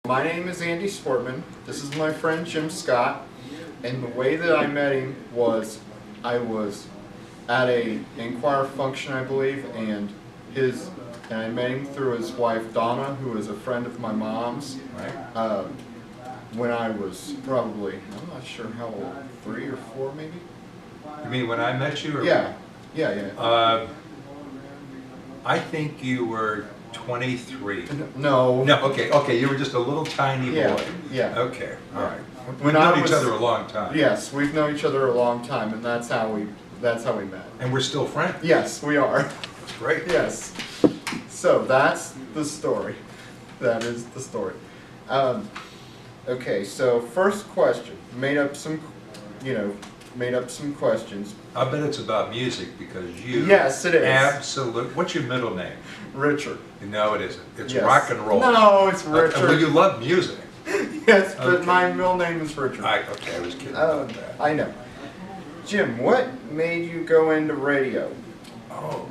My name is Andy Schwertman. This is my friend Jim Scott. And the way that I met him was I was at a Inquire function, I believe, and I met him through his wife Donna, who is a friend of my mom's. Right. When I was probably, I'm not sure how old, 3 or 4 maybe? You mean when I met you? Or Yeah. I think you were 23. No. No, okay, you were just a little tiny boy. Yeah. Okay, all right. When We've known each other a long time. Yes, we've known each other a long time, and that's how we met. And we're still friends. Yes, we are. That's great. Yes. So that's the story. That is the story. Okay, so first question. Made up some questions. I bet it's about music because you. Yes, it is. Absolutely. What's your middle name? Richard. No, it isn't. It's Yes. rock and roll. No, it's Richard. Well, you love music. Yes, but Okay. my middle name is Richard. Okay, I was kidding about that. I know. Jim, what made you go into radio? Oh,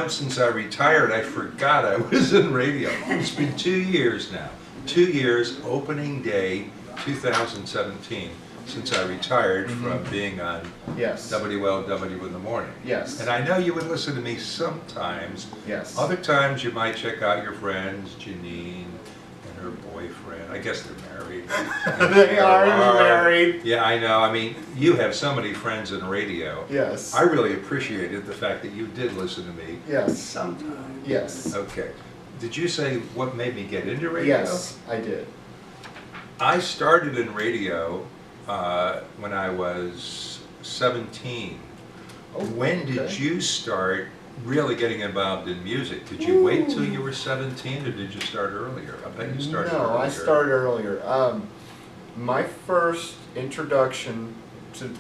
since I retired, I forgot I was in radio. It's been 2 years now. 2 years, opening day 2017, since I retired from being on Yes. WLW in the morning. Yes. And I know you would listen to me sometimes. Yes. Other times you might check out your friends, Janine and her boyfriend. I guess they're married. They are married. Yeah, I know. I mean, you have so many friends in radio. Yes. I really appreciated the fact that you did listen to me. Yes. Sometimes. Yes. Okay. Did you say what made me get into radio? Yes, I did. I started in radio when I was 17. Oh, When did okay. you start really getting involved in music? Did you wait till you were 17 or did you start earlier? I bet you started earlier. No, I started earlier. My first introduction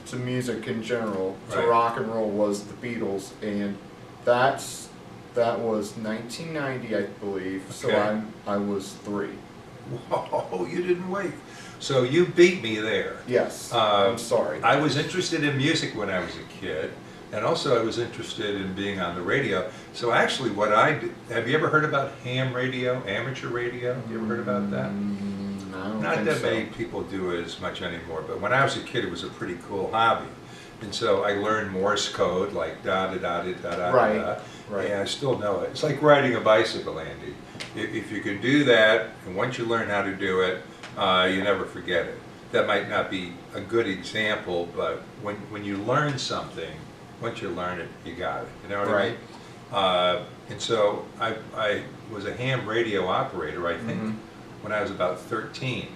to music in general, to Right. rock and roll, was the Beatles, and that was 1990, I believe. So Okay. I was 3. Whoa, you didn't wait. So you beat me there. Yes. I'm sorry. I was interested in music when I was a kid, and also I was interested in being on the radio. So actually what I did, have you ever heard about ham radio, amateur radio? You ever heard about that? I don't Not think that so. many people do as much anymore, but when I was a kid it was a pretty cool hobby. And so I learned Morse code, like da-da-da-da-da-da-da. Right, right. And I still know it. It's like riding a bicycle, Andy. If you can do that, and once you learn how to do it, you never forget it. That might not be a good example, but when you learn something, once you learn it, you got it. You know what Right. I mean? And so I was a ham radio operator, I think, when I was about 13.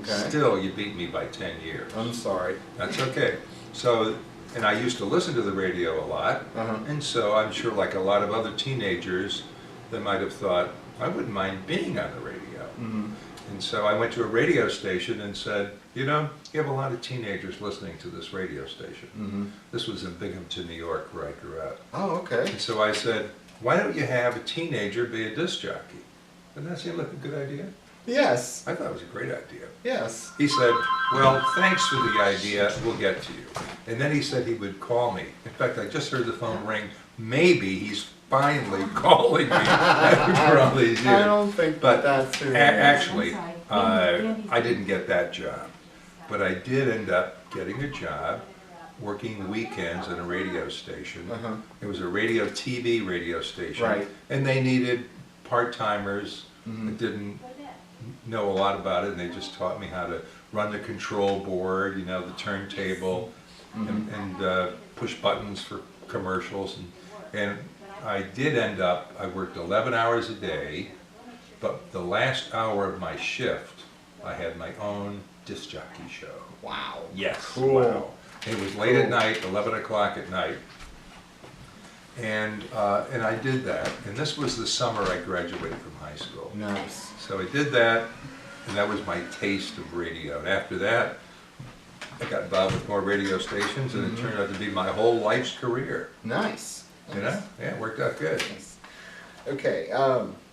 Okay. Still, you beat me by 10 years. I'm sorry. That's okay. So, and I used to listen to the radio a lot, and so I'm sure like a lot of other teenagers, they might have thought, I wouldn't mind being on the radio. And so I went to a radio station and said, you have a lot of teenagers listening to this radio station. This was in Binghamton, New York, where I grew up. Oh, okay. And so I said, why don't you have a teenager be a disc jockey? Doesn't that seem like a good idea? Yes. I thought it was a great idea. Yes. He said, well, thanks for the idea, we'll get to you. And then he said he would call me. In fact, I just heard the phone ring. Maybe he's finally calling me after all these years. I don't think But that's who it is. actually, I didn't get that job. But I did end up getting a job working weekends at a radio station. It was a TV radio station. Right. And they needed part-timers that didn't know a lot about it, and they just taught me how to run the control board, the turntable, and push buttons for commercials. And I did end up, I worked 11 hours a day, but the last hour of my shift, I had my own disc jockey show. Wow. Yes. Cool. Wow. It was late at night, 11 o'clock at night. And I did that, and this was the summer I graduated from high school. Nice. So I did that, and that was my taste of radio. And after that, I got involved with more radio stations, and it turned out to be my whole life's career. Nice. Yeah, it worked out good. Nice. Okay,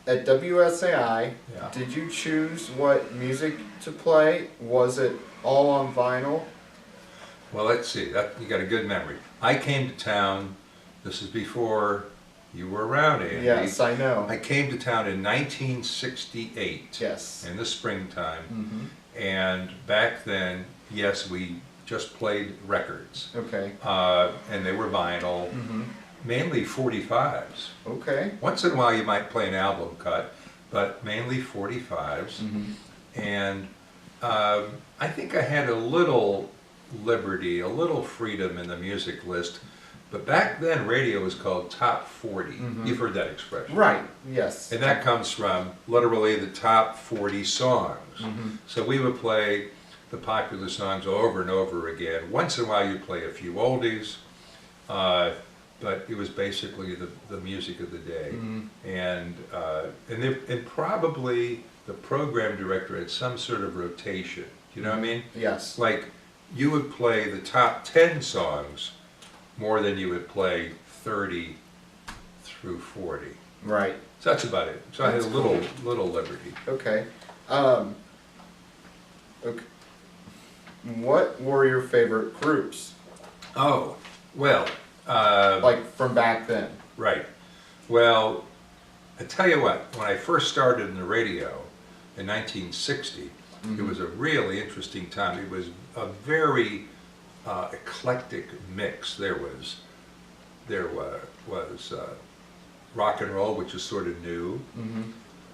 at WSAI, Yeah. did you choose what music to play? Was it all on vinyl? Well, let's see. You got a good memory. I came to town. This is before You were around, Andy. Yes, I know. I came to town in 1968. Yes. In the springtime. Mm-hmm. And back then, yes, we just played records. Okay. And they were vinyl, Mm-hmm. mainly 45s. Okay. Once in a while you might play an album cut, but mainly 45s. Mm-hmm. And I think I had a little liberty, a little freedom in the music list. But back then, radio was called Top 40. Mm-hmm. You've heard that expression. Right, yes. And that comes from literally the top 40 songs. Mm-hmm. So we would play the popular songs over and over again. Once in a while you'd play a few oldies, but it was basically the music of the day. Mm-hmm. And probably the program director had some sort of rotation. You know what I mean? Yes. Like you would play the top 10 songs more than you would play 30 through 40. Right. So that's about it. So I had a That's little liberty. Okay. Okay. What were your favorite groups? Oh, well. Like from back then? Right. Well, I tell you what, when I first started in the radio in 1960, Mm-hmm. it was a really interesting time. It was a very eclectic mix. There was rock and roll, which is sort of new. Mm-hmm.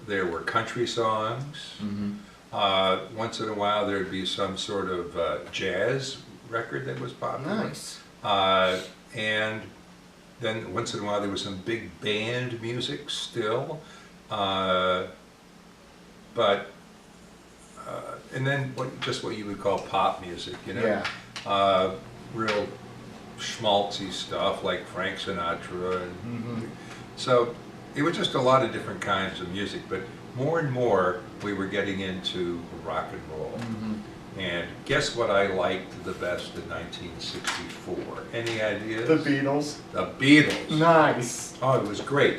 There were country songs. Mm-hmm. Once in a while there'd be some sort of jazz record that was popular. Nice. And then once in a while there was some big band music still. And then just what you would call pop music, you know? Yeah. Real schmaltzy stuff like Frank Sinatra. And Mm-hmm. so it was just a lot of different kinds of music, but more and more we were getting into rock and roll. Mm-hmm. And guess what I liked the best in 1964? Any ideas? The Beatles. The Beatles. Nice. Oh, it was great.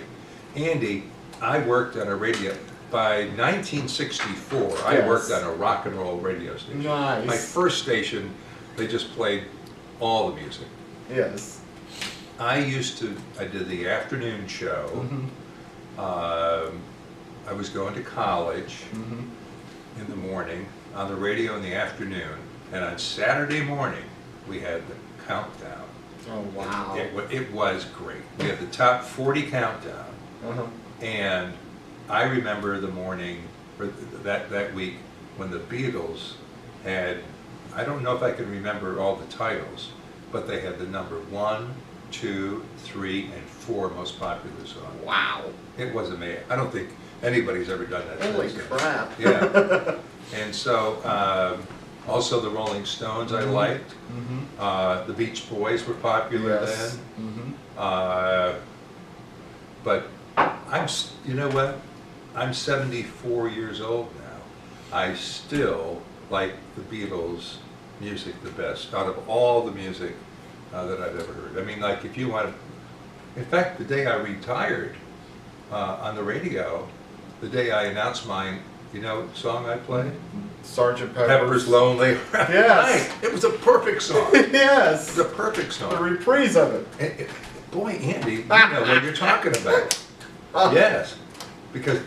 Andy, I worked on a radio. By 1964, I Yes. worked on a rock and roll radio station. Nice. My first station, they just played all the music. Yes. I did the afternoon show. Mm-hmm. I was going to college Mm-hmm. in the morning, on the radio in the afternoon, and on Saturday morning, we had the countdown. Oh, wow. It was great. We had the top 40 countdown, Uh-huh. and I remember the morning, or that week, when the Beatles had, I don't know if I can remember all the titles, but they had the number 1, 2, 3, and 4 most popular songs. Wow. It was amazing. I don't think anybody's ever done that. Holy since. crap. Yeah. And so, also the Rolling Stones I liked. Mm-hmm. The Beach Boys were popular Yes. then. Mm-hmm. But you know what? I'm 74 years old now. I still like the Beatles music the best out of all the music that I've ever heard. I mean, like if you want to, in fact, the day I retired on the radio, the day I announced mine, you know what song I played? Sergeant Pepper's Lonely Hearts Yes. Night. It was a perfect song. Yes. It was a perfect The song. reprise of it. Boy, Andy, you know what you're talking about. Yes, because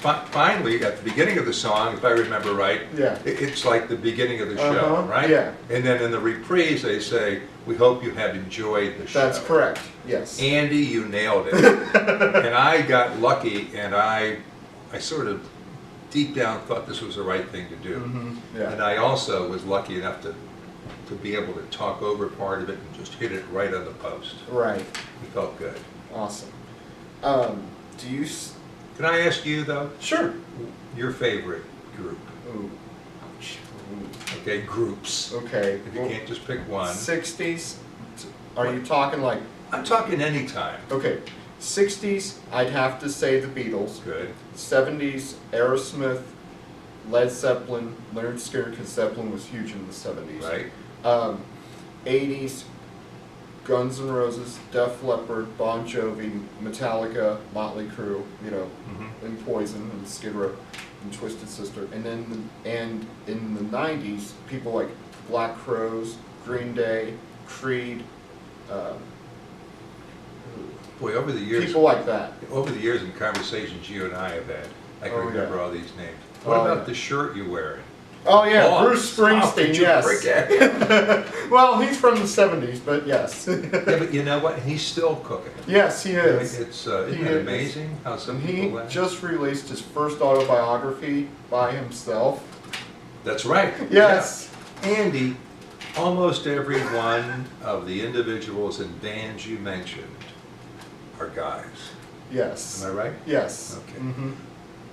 finally, at the beginning of the song, if I remember right, Yeah. it's like the beginning of the show, Uh-huh, right? yeah. And then in the reprise, they say, "We hope you have enjoyed the show." That's correct. Yes. Andy, you nailed it. And I got lucky, and I sort of deep down thought this was the right thing to do. Mm-hmm. Yeah. And I also was lucky enough to be able to talk over part of it and just hit it right on the post. Right. It felt good. Awesome. Do you? Can I ask you, though, Sure. your favorite group? Ooh. Ouch. Ooh. Okay, groups. Okay. If you can't just pick one. 60s. Are you talking like? I'm talking anytime. Okay. 60s. I'd have to say the Beatles. Good. 70s. Aerosmith. Led Zeppelin. Leonard Skinner, because Zeppelin was huge in the 70s. Right. 80s. Guns N' Roses, Def Leppard, Bon Jovi, Metallica, Motley Crue, you know, and Poison and Skid Row and Twisted Sister, and then in the 90s, people like Black Crowes, Green Day, Creed, Boy, over the years, People like that. in conversations you and I have had, I can Oh, remember yeah. all these names. What Oh, about yeah. the shirt you're wearing? Oh yeah, Oh, Bruce stop, Springsteen, did you yes. forget him? Well, he's from the 70s, but yes. Yeah, but you know what? He's still cooking. Yes, he is. Isn't He it is. amazing how some And he people laugh? just released his first autobiography by himself. That's right. Yes. Yeah. Andy, almost every one of the individuals and bands you mentioned are guys. Yes. Am I right? Yes. Okay. Mm-hmm.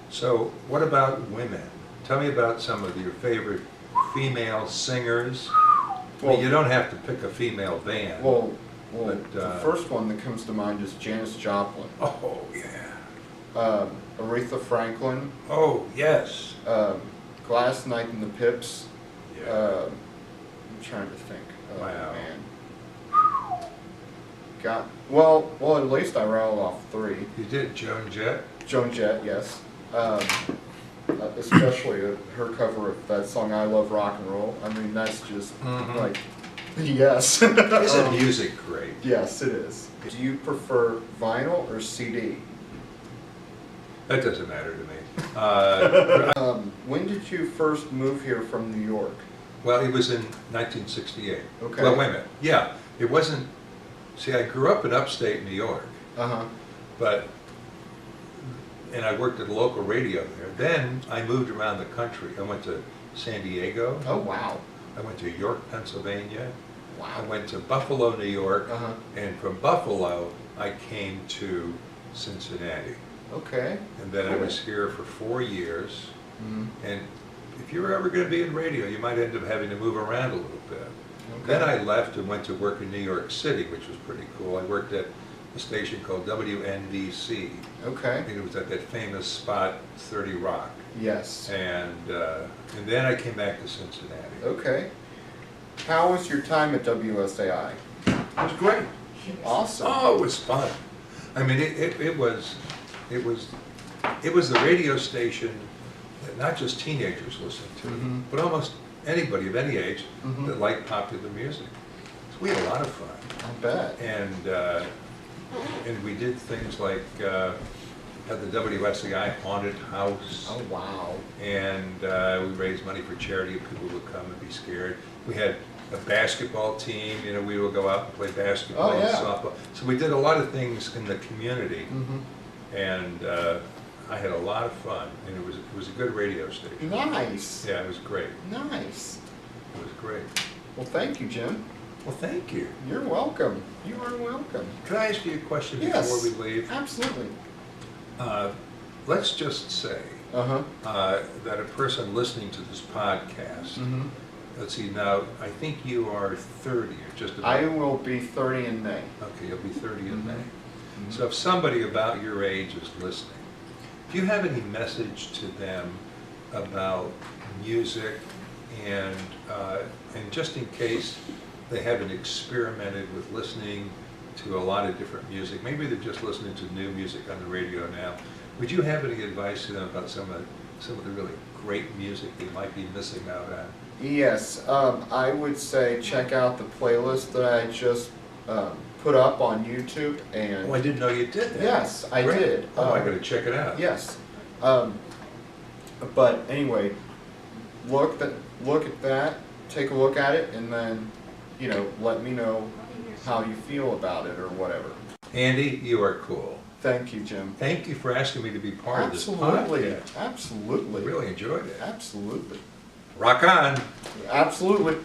So what about women? Tell me about some of your favorite female singers. Well, you don't have to pick a female band. Well, But, the first one that comes to mind is Janis Joplin, oh, yeah. Aretha Franklin, Oh, yes. Gladys Knight and the Pips. Yeah. I'm trying to think. Oh, Wow. man. Got well. At least I rattled off 3. You did Joan Jett? Joan Jett, yes. Especially her cover of that song "I Love Rock and Roll." I mean, that's just like, yes. Isn't music great? Yes, it is. Do you prefer vinyl or CD? That doesn't matter to me. When did you first move here from New York? Well, it was in 1968. Okay. Well, wait a minute. Yeah, it wasn't. See, I grew up in upstate New York, Uh-huh. and I worked at a local radio there. Then I moved around the country. I went to San Diego. Oh, wow. I went to York, Pennsylvania. I Wow. went to Buffalo, New York. Uh-huh. And from Buffalo, I came to Cincinnati. Okay. And then I Cool. was here for 4 years. Mhm. And if you're ever going to be in radio, you might end up having to move around a little bit. Okay. Then I left and went to work in New York City, which was pretty cool. I worked at a station called WNBC. Okay. I think it was at that famous spot, 30 Rock. Yes. And then I came back to Cincinnati. Okay. How was your time at WSAI? It was great. Awesome. Oh, it was fun. I mean, it was the radio station that not just teenagers listened to, Mhm. but almost anybody of any age Mhm. that liked popular music. So we had a lot of fun. I bet. And we did things like had the WSAI haunted house, Oh, wow. and we raised money for charity. People would come and be scared. We had a basketball team. You know, we would go out and play basketball Oh, and yeah. softball. So we did a lot of things in the community, Mm-hmm. and I had a lot of fun. And it was a good radio station. Nice. Yeah, it was great. Nice. It was great. Well, thank you, Jim. Well, thank you. You're welcome. You are welcome. Could I ask you a question Yes. before we leave? Absolutely. Let's just say Uh-huh. that a person listening to this podcast, Mm-hmm. let's see, now, I think you are 30, or just about. I will be 30 in May. Okay, you'll be 30 in Mhm. May. Mhm. So if somebody about your age is listening, do you have any message to them about music, and just in case they haven't experimented with listening to a lot of different music, maybe they're just listening to new music on the radio now, would you have any advice to them about some of the really great music they might be missing out on? Yes, I would say check out the playlist that I just put up on YouTube, and Oh, I didn't know you did that. yes, I Great. did. Oh, I gotta check it out. Yes, but anyway, look at that, take a look at it, and then let me know how you feel about it or whatever. Andy, you are cool. Thank you, Jim. Thank you for asking me to be part of this Absolutely, podcast. absolutely, I really enjoyed it. absolutely, Rock on. absolutely.